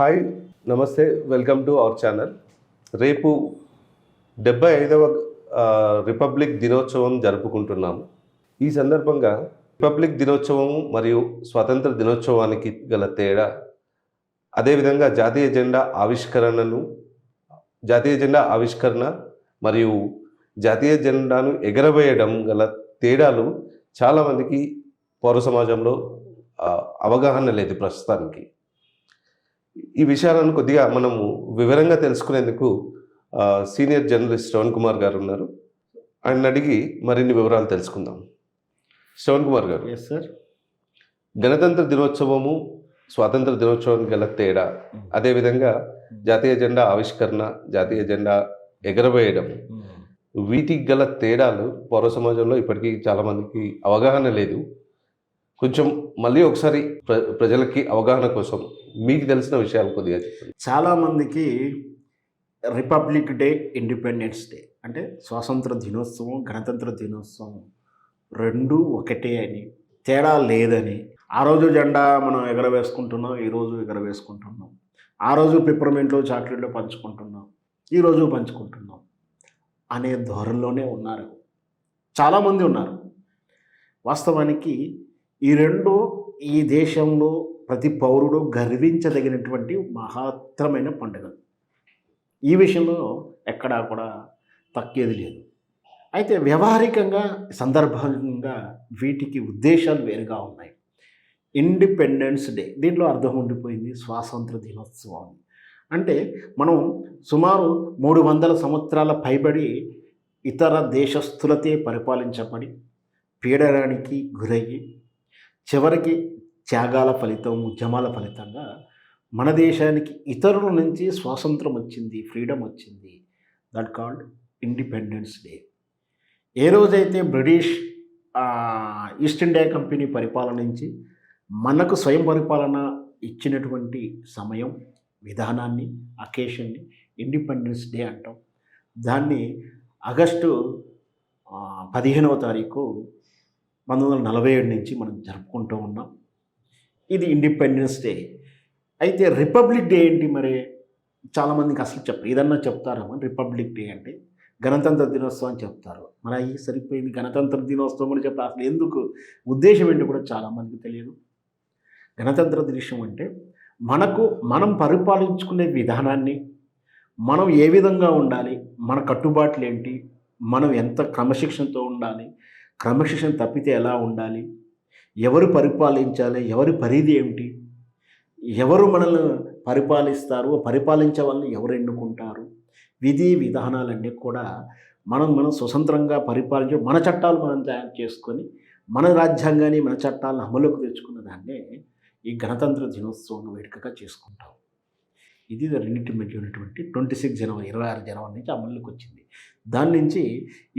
Hi, నమస్తే, welcome to our channel. రేపు 75వ republic దినోత్సవం జరుపుకుంటున్నాము. ఈ సందర్భంగా రిపబ్లిక్ దినోత్సవం మరియు స్వాతంత్ర దినోత్సవానికి గల తేడా, అదేవిధంగా జాతీయ జెండా ఆవిష్కరణ మరియు జాతీయ జెండాను ఎగరవేయడం గల తేడాలు చాలామందికి పౌర సమాజంలో అవగాహన లేదు ప్రస్తుతానికి. ఈ విషయాలను కొద్దిగా మనము వివరంగా తెలుసుకునేందుకు సీనియర్ జర్నలిస్ట్ శ్రవణ్ కుమార్ గారు ఉన్నారు. ఆయన అడిగి మరిన్ని వివరాలు తెలుసుకుందాం. శ్రవణ్ కుమార్ గారు, ఎస్ సార్. గణతంత్ర దినోత్సవము, స్వాతంత్ర దినోత్సవానికి గల తేడా, అదేవిధంగా జాతీయ జెండా ఆవిష్కరణ, జాతీయ జెండా ఎగరవేయడం, వీటికి గల తేడాలు పౌర సమాజంలో ఇప్పటికీ చాలామందికి అవగాహన లేదు. కొంచెం మళ్ళీ ఒకసారి ప్రజలకి అవగాహన కోసం మీకు తెలిసిన విషయాలు కొద్దిగా చెప్పండి. చాలామందికి రిపబ్లిక్ డే, ఇండిపెండెన్స్ డే అంటే స్వాతంత్ర దినోత్సవం, గణతంత్ర దినోత్సవం రెండు ఒకటే అని, తేడా లేదని, ఆ రోజు జెండా మనం ఎగరవేసుకుంటున్నాం, ఈరోజు ఎగరవేసుకుంటున్నాం, ఆ రోజు పిప్పర్మెంట్లో చాక్లెట్లు పంచుకుంటున్నాం, ఈరోజు పంచుకుంటున్నాం అనే ధోరణిలోనే ఉన్నారు, చాలామంది ఉన్నారు. వాస్తవానికి ఈ రెండు ఈ దేశంలో ప్రతి పౌరుడు గర్వించదగినటువంటి మహత్తరమైన పండుగలు. ఈ విషయంలో ఎక్కడా కూడా తగ్గేది లేదు. అయితే వ్యవహారికంగా సందర్భంగా వీటికి ఉద్దేశాలు వేరుగా ఉన్నాయి. ఇండిపెండెన్స్ డే, దీంట్లో అర్థం ఉండిపోయింది స్వాతంత్ర దినోత్సవం అంటే మనం సుమారు 300 సంవత్సరాల పైబడి ఇతర దేశస్థులతే పరిపాలించబడి పీడనానికి గురయ్యి చివరికి త్యాగాల ఫలితం, ఉద్యమాల ఫలితంగా మన దేశానికి ఇతరుల నుంచి స్వాతంత్రం వచ్చింది, ఫ్రీడమ్ వచ్చింది. That called independence day. ఏ రోజైతే బ్రిటిష్ ఈస్ట్ ఇండియా కంపెనీ పరిపాలన నుంచి మనకు స్వయం పరిపాలన ఇచ్చినటువంటి సమయం, విధానాన్ని, అకేషన్ని ఇండిపెండెన్స్ డే అంటాం. దాన్ని ఆగస్టు 15వ తారీఖు 1947 నుంచి మనం జరుపుకుంటూ ఉన్నాం. ఇది ఇండిపెండెన్స్ డే. అయితే రిపబ్లిక్ డే ఏంటి మరి? చాలామందికి అసలు చెప్పరు. ఏదన్నా చెప్తారేమో రిపబ్లిక్ డే అంటే గణతంత్ర దినోత్సవం అని చెప్తారు. మరి అవి సరిపోయింది, గణతంత్ర దినోత్సవం కూడా చెప్తారు. అసలు ఎందుకు, ఉద్దేశం ఏంటో కూడా చాలామందికి తెలియదు. గణతంత్ర దినోత్సవం అంటే మనం పరిపాలించుకునే విధానాన్ని, మనం ఏ విధంగా ఉండాలి, మన కట్టుబాట్లు ఏంటి, మనం ఎంత క్రమశిక్షణతో ఉండాలి, క్రమశిక్షణ తప్పితే ఎలా ఉండాలి, ఎవరు పరిపాలించాలి, ఎవరి పరిధి ఏమిటి, ఎవరు మనల్ని పరిపాలిస్తారు, పరిపాలించే వాళ్ళని ఎవరు ఎన్నుకుంటారు, విధి విధానాలన్నీ కూడా మనం స్వతంత్రంగా పరిపాలించే మన చట్టాలు మనం తయారు చేసుకొని మన రాజ్యాంగాన్ని, మన చట్టాలను అమలుకు తెచ్చుకున్న దాన్నే ఈ గణతంత్ర దినోత్సవం వేడుకగా చేసుకుంటాం. ఇది రెండింటి మధ్య ఉన్నటువంటి 26 జనవరి 26 జనవరి నుంచి అమలులోకి వచ్చింది. దాని నుంచి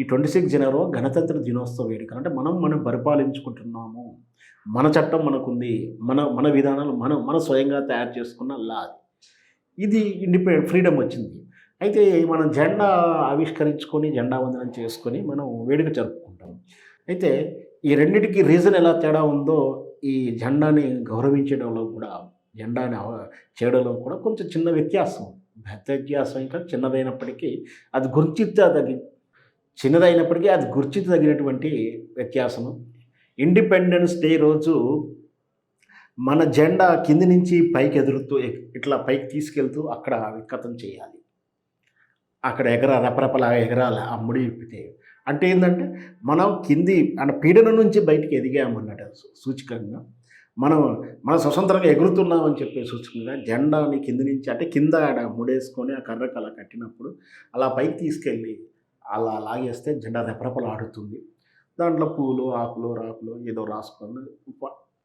ఈ 26 జనవరి గణతంత్ర దినోత్సవ వేడుక అంటే మనం పరిపాలించుకుంటున్నాము, మన చట్టం మనకుంది, మన విధానాలు మన స్వయంగా తయారు చేసుకున్న లా. ఇది ఫ్రీడమ్ వచ్చింది. అయితే మనం జెండా ఆవిష్కరించుకొని, జెండా వందనం చేసుకొని మనం వేడుక జరుపుకుంటాం. అయితే ఈ రెండింటికి రీజన్ ఎలా తేడా ఉందో, ఈ జెండాని గౌరవించడంలో కూడా, జెండాని చేయడంలో కూడా కొంచెం చిన్న వ్యత్యాసం, పెద్ద వ్యత్యాసం ఇంకా చిన్నదైనప్పటికీ అది గుర్తించదగినటువంటి వ్యత్యాసము. ఇండిపెండెన్స్ డే రోజు మన జెండా కింది నుంచి పైకి ఎదురుతూ ఇట్లా పైకి తీసుకెళ్తూ అక్కడ వికతం చేయాలి, అక్కడ రెపరెపలా ఎగరాలి ఆ ముడి విప్పితే. అంటే ఏంటంటే మనం కింది పీడనం నుంచి బయటికి ఎదిగామన్నట్టు సూచికంగా, మనం స్వతంత్రంగా ఎగురుతున్నామని చెప్పే సూచకంగా జెండాని కింది నుంచి, అంటే కింద ముడేసుకొని ఆ కర్రకు అలా కట్టినప్పుడు అలా పైకి తీసుకెళ్ళి అలా లాగేస్తే జెండా రెపరెపలు ఆడుతుంది. దాంట్లో పూలు, ఆకులు, రాకులు ఏదో రాసుకొని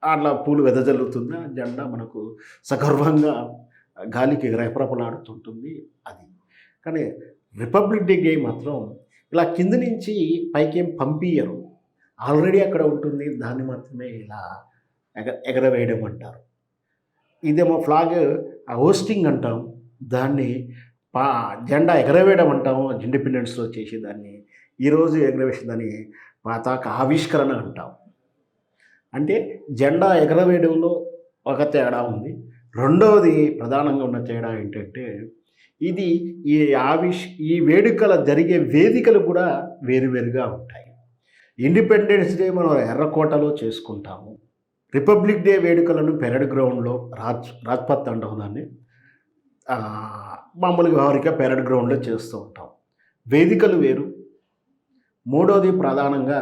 అట్లా పూలు వెదజల్లుతుంది. ఆ జెండా మనకు సగర్వంగా గాలికి రెపరెపలాడుతుంటుంది. అది కానీ రిపబ్లిక్ డే మాత్రం ఇలా కింది నుంచి పైకేం పంపించరు, ఆల్రెడీ అక్కడ ఉంటుంది, దాన్ని మాత్రమే ఇలా ఎగరవేయడం అంటారు. ఇదేమో ఫ్లాగ్ హోస్టింగ్ అంటాం, దాన్ని జెండా ఎగరవేయడం అంటాము. ఇండిపెండెన్స్లో చేసేదాన్ని ఈరోజు ఎగరవేసేదాన్ని పతాక ఆవిష్కరణ అంటాం. అంటే జెండా ఎగరవేయడంలో ఒక తేడా ఉంది, రెండవది ప్రధానంగా ఉన్న తేడా ఏంటంటే ఇది ఈ ఈ వేడుకల జరిగే వేదికలు కూడా వేరువేరుగా ఉంటాయి. ఇండిపెండెన్స్ డే మనం ఎర్రకోటలో చేసుకుంటాము. రిపబ్లిక్ డే వేడుకలను పెరేడ్ గ్రౌండ్‌లో రాజ్‌పథ్ అంటాం దాన్ని. మామూలుగా వ్యవహారిక పెరేడ్ గ్రౌండ్‌లో చేస్తూ ఉంటాం. వేదికలు వేరు. మూడోది ప్రధానంగా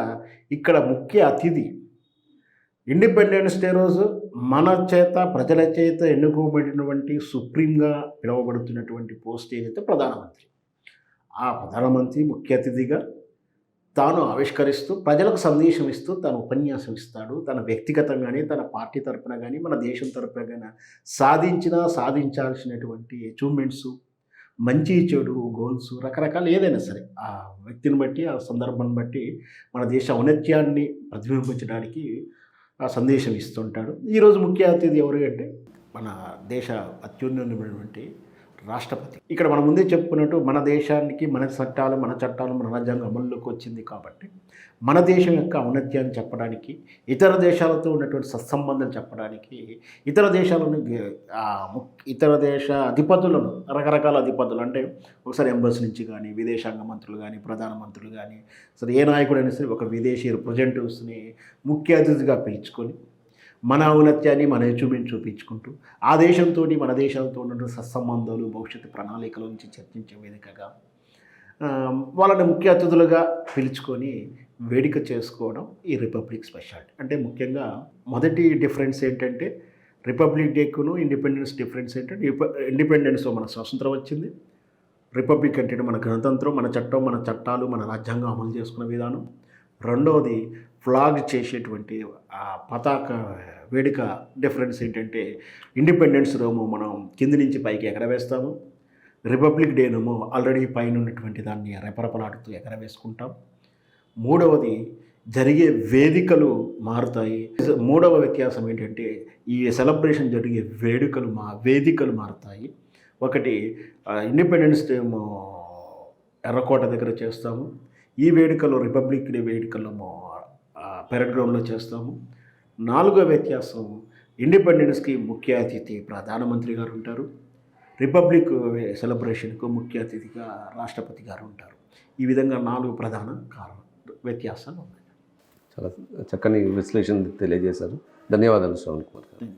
ఇక్కడ ముఖ్య అతిథి ఇండిపెండెన్స్ డే రోజు మన చేత ప్రజల చేత ఎన్నుకోబడినటువంటి సుప్రీంగా పిలువబడుతున్నటువంటి పోస్ట్ ఏదైతే ప్రధానమంత్రి. ఆ ప్రధానమంత్రి ముఖ్య అతిథిగా తాను ఆవిష్కరిస్తూ ప్రజలకు సందేశం ఇస్తూ తాను ఉపన్యాసం ఇస్తాడు. తన వ్యక్తిగతంగానే తన పార్టీ తరపున కానీ మన దేశం తరపున కానీ సాధించాల్సినటువంటి అచీవ్మెంట్స్, మంచి చెడు గోల్స్ రకరకాలు ఏదైనా సరే ఆ వ్యక్తిని బట్టి ఆ సందర్భాన్ని బట్టి మన దేశ ఔన్నత్యాన్ని ప్రతిబింబించడానికి ఆ సందేశం ఇస్తుంటాడు. ఈరోజు ముఖ్య అతిథి ఎవరు అంటే మన దేశ అత్యున్నతమైనటువంటి రాష్ట్రపతి. ఇక్కడ మనం ముందే చెప్పుకున్నట్టు మన దేశానికి మన చట్టాలు మన రాజ్యాంగం అమల్లోకి వచ్చింది కాబట్టి మన దేశం యొక్క ఔన్నత్యాన్ని చెప్పడానికి, ఇతర దేశాలతో ఉన్నటువంటి సత్సంబంధాలు చెప్పడానికి, ఇతర దేశ అధిపతులను రకరకాల అధిపతులు అంటే ఒకసారి ఎంబసీ నుంచి కానీ విదేశాంగ మంత్రులు కానీ ప్రధానమంత్రులు కానీ సరే ఏ నాయకుడైనా సరే ఒక విదేశీ రిప్రజెంటేటివ్స్ని ముఖ్య అతిథిగా పిలుచుకొని మన ఔన్నత్యాన్ని మన అచీవ్మెంట్ చూపించుకుంటూ ఆ దేశంతో మన దేశాలతో ఉన్న సత్సంబంధాలు భవిష్యత్తు ప్రణాళికల నుంచి చర్చించే వేదికగా వాళ్ళని ముఖ్య అతిథులుగా పిలుచుకొని వేడుక చేసుకోవడం ఈ రిపబ్లిక్ స్పెషాలిటీ. అంటే ముఖ్యంగా మొదటి డిఫరెన్స్ ఏంటంటే రిపబ్లిక్ డేకును ఇండిపెండెన్స్ డిఫరెన్స్ ఏంటంటే ఇండిపెండెన్స్లో మన స్వాతంత్రం వచ్చింది. రిపబ్లిక్ అంటే మన గణతంత్రం, మన చట్టం, మన చట్టాలు, మన రాజ్యాంగం అమలు చేసుకున్న విధానం. రెండవది ఫ్లాగ్ చేసేటువంటి ఆ పతాక వేడుక డిఫరెన్స్ ఏంటంటే ఇండిపెండెన్స్ డేమో మనం కింది నుంచి పైకి ఎగరవేస్తాము. రిపబ్లిక్ డేనేమో ఆల్రెడీ పైన ఉన్నటువంటి దాన్ని రెపరెపలాడుతూ ఎగరవేసుకుంటాం. మూడవది జరిగే వేదికలు మారుతాయి. మూడవ వ్యత్యాసం ఏంటంటే ఈ సెలబ్రేషన్ జరిగే వేదికలు మారుతాయి. ఒకటి ఇండిపెండెన్స్ డే ఏమో ఎర్రకోట దగ్గర చేస్తాము. ఈ వేడుకలో రిపబ్లిక్ డే వేడుకలేమో పెరేడ్ గ్రౌండ్లో చేస్తాము. నాలుగో వ్యత్యాసం ఇండిపెండెన్స్కి ముఖ్య అతిథి ప్రధానమంత్రి గారు ఉంటారు. రిపబ్లిక్ సెలబ్రేషన్కు ముఖ్య అతిథిగా రాష్ట్రపతి గారు ఉంటారు. ఈ విధంగా 4 ప్రధాన వ్యత్యాసాలు ఉన్నాయి. చాలా చక్కని విశ్లేషణ తెలియజేశారు. ధన్యవాదాలు శ్రవణ్ కుమార్ గారు.